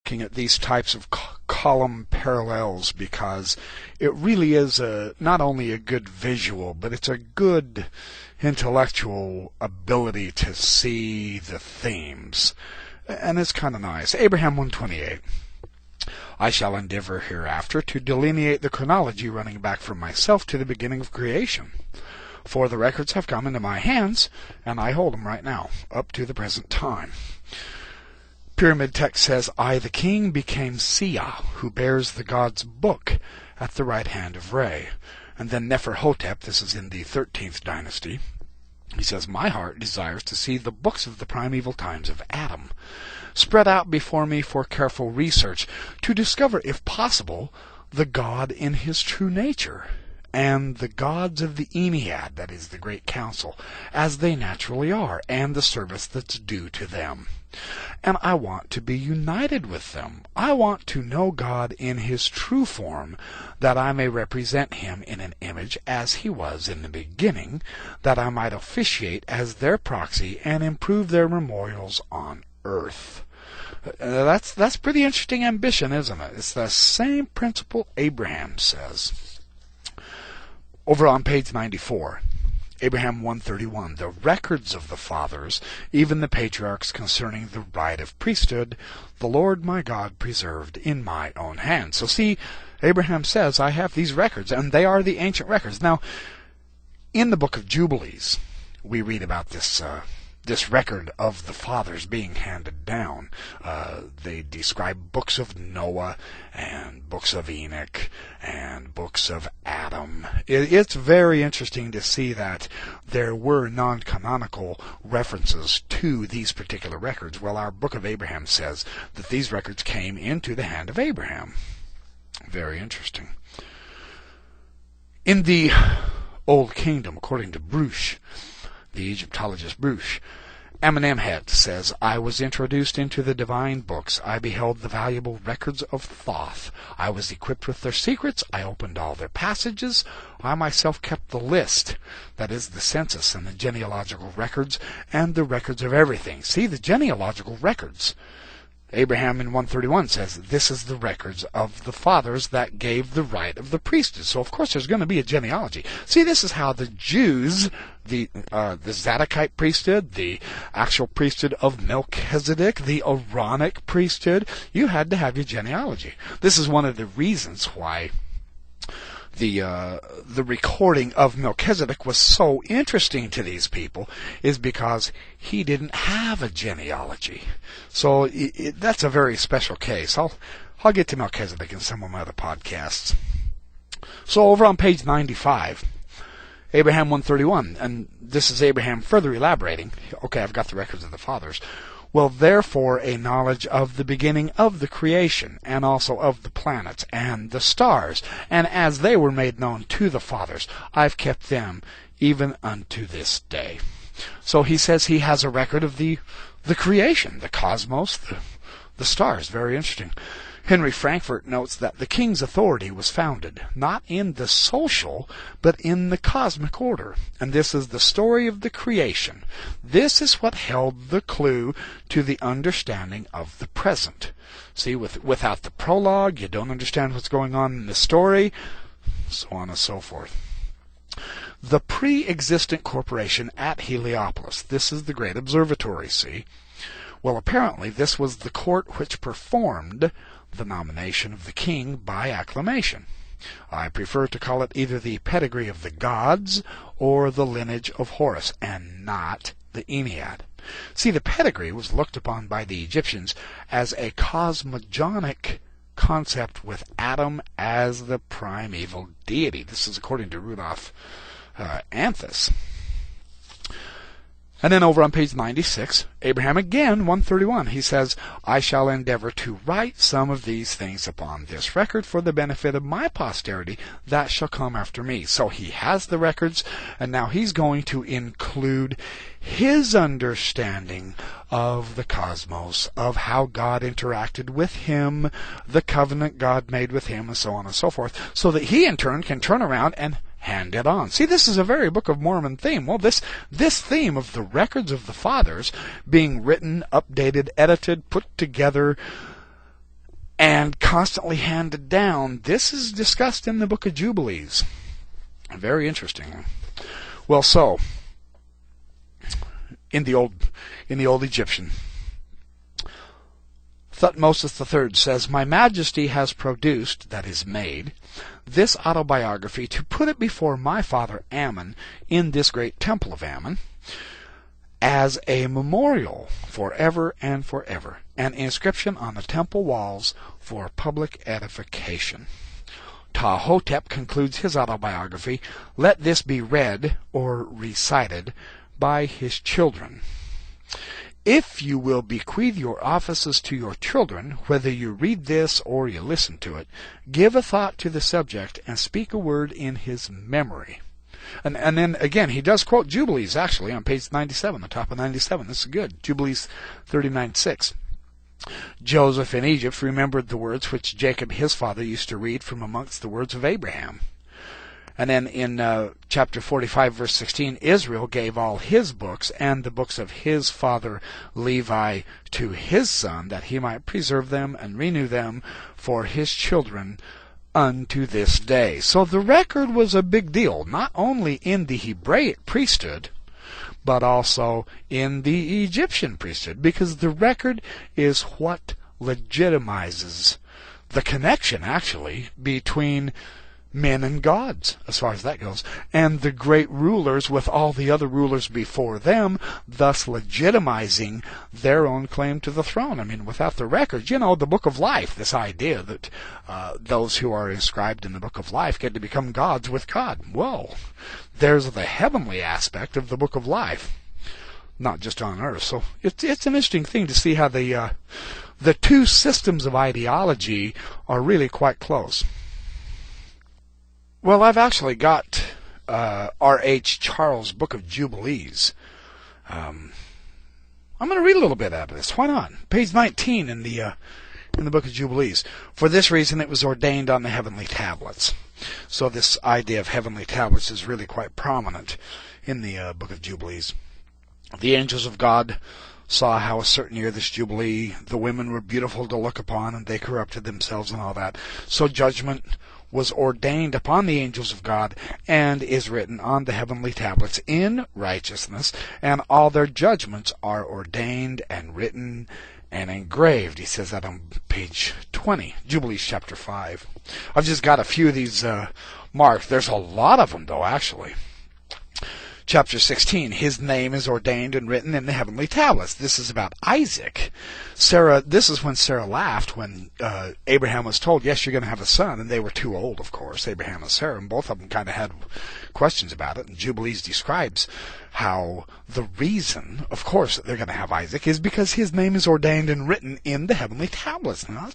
looking at these types of column parallels because it really is not only a good visual, but it's a good intellectual ability to see the themes. And it's kind of nice. Abraham 1:28. I shall endeavor hereafter to delineate the chronology running back from myself to the beginning of creation. For the records have come into my hands, and I hold them right now, up to the present time. Pyramid text says, I, the king, became Sia, who bears the God's book at the right hand of Re. And then Neferhotep, this is in the 13th dynasty, he says, my heart desires to see the books of the primeval times of Adam, spread out before me for careful research, to discover, if possible, the God in his true nature, and the gods of the Ennead, that is the great council, as they naturally are, and the service that's due to them. And I want to be united with them. I want to know God in his true form, that I may represent him in an image as he was in the beginning, that I might officiate as their proxy and improve their memorials on earth. That's pretty interesting ambition, isn't it? It's the same principle Abraham says. Over on page 94, Abraham 1:31, the records of the fathers, even the patriarchs concerning the right of priesthood, the Lord my God preserved in my own hand. So see, Abraham says, I have these records, and they are the ancient records. Now, in the book of Jubilees, we read about this record of the fathers being handed down. They describe books of Noah and books of Enoch and books of Adam. It's very interesting to see that there were non-canonical references to these particular records. Well, our book of Abraham says that these records came into the hand of Abraham. Very interesting. In the Old Kingdom, according to Bruch, the Egyptologist Bruch, Amenemhet says, I was introduced into the divine books. I beheld the valuable records of Thoth. I was equipped with their secrets. I opened all their passages. I myself kept the list, that is the census and the genealogical records, and the records of everything. See, the genealogical records. Abraham in 1:31 says, this is the records of the fathers that gave the right of the priesthood. So, of course, there's going to be a genealogy. See, this is how the Jews, the Zadokite priesthood, the actual priesthood of Melchizedek, the Aaronic priesthood, you had to have your genealogy. This is one of the reasons why the recording of Melchizedek was so interesting to these people, is because he didn't have a genealogy. So that's a very special case. I'll get to Melchizedek in some of my other podcasts. So over on page 95, Abraham 1:31, and this is Abraham further elaborating. Okay, I've got the records of the fathers. Well, therefore, a knowledge of the beginning of the creation, and also of the planets and the stars, and as they were made known to the fathers, I've kept them even unto this day. So he says he has a record of the creation, the cosmos, the stars. Very interesting. Henry Frankfurt notes that the king's authority was founded not in the social, but in the cosmic order. And this is the story of the creation. This is what held the clue to the understanding of the present. See, without the prologue, you don't understand what's going on in the story, so on and so forth. The pre-existent corporation at Heliopolis. This is the great observatory, see? Well, apparently this was the court which performed the nomination of the king by acclamation. I prefer to call it either the pedigree of the gods or the lineage of Horus, and not the Ennead. See, the pedigree was looked upon by the Egyptians as a cosmogonic concept with Adam as the primeval deity. This is according to Rudolf Anthus. And then over on page 96, Abraham again, 1:31, he says, I shall endeavor to write some of these things upon this record for the benefit of my posterity that shall come after me. So he has the records, and now he's going to include his understanding of the cosmos, of how God interacted with him, the covenant God made with him, and so on and so forth, so that he in turn can turn around and hand it on. See, this is a very Book of Mormon theme. Well, this theme of the records of the fathers being written, updated, edited, put together, constantly handed down. This is discussed in the book of Jubilees. Very interesting. Well, so in the old Egyptian, Thutmose III says, "My Majesty has produced," that is made, "this autobiography to put it before my father Ammon in this great temple of Ammon, as a memorial forever and forever, an inscription on the temple walls for public edification." Ptah-hotep concludes his autobiography, "Let this be read or recited by his children. If you will bequeath your offices to your children, whether you read this or you listen to it, give a thought to the subject and speak a word in his memory." And then again, he does quote Jubilees, actually, on page 97, the top of 97. This is good. Jubilees 39:6. "Joseph in Egypt remembered the words which Jacob his father used to read from amongst the words of Abraham." And then in chapter 45, verse 16, "Israel gave all his books and the books of his father Levi to his son, that he might preserve them and renew them for his children unto this day." So the record was a big deal, not only in the Hebraic priesthood, but also in the Egyptian priesthood, because the record is what legitimizes the connection, actually, between men and gods, as far as that goes, and the great rulers with all the other rulers before them, thus legitimizing their own claim to the throne. I mean, without the records, the book of life, this idea that those who are inscribed in the book of life get to become gods with God. Well, there's the heavenly aspect of the book of life, not just on earth. So it's an interesting thing to see how the two systems of ideology are really quite close. Well, I've actually got R.H. Charles' Book of Jubilees. I'm going to read a little bit out of this. Why not? Page 19 in the Book of Jubilees. "For this reason it was ordained on the heavenly tablets." So this idea of heavenly tablets is really quite prominent in the Book of Jubilees. "The angels of God saw how a certain year, this Jubilee, the women were beautiful to look upon, and they corrupted themselves," and all that. "So judgment was ordained upon the angels of God, and is written on the heavenly tablets in righteousness, and all their judgments are ordained and written and engraved." He says that on page 20, Jubilees chapter 5. I've just got a few of these marked. There's a lot of them, though, actually. Chapter 16, "His name is ordained and written in the heavenly tablets." This is about Isaac. This is when Sarah laughed when Abraham was told, "Yes, you're going to have a son," and they were too old, of course, Abraham and Sarah, and both of them kind of had questions about it. And Jubilees describes how the reason, of course, that they're going to have Isaac is because his name is ordained and written in the heavenly tablets. Now,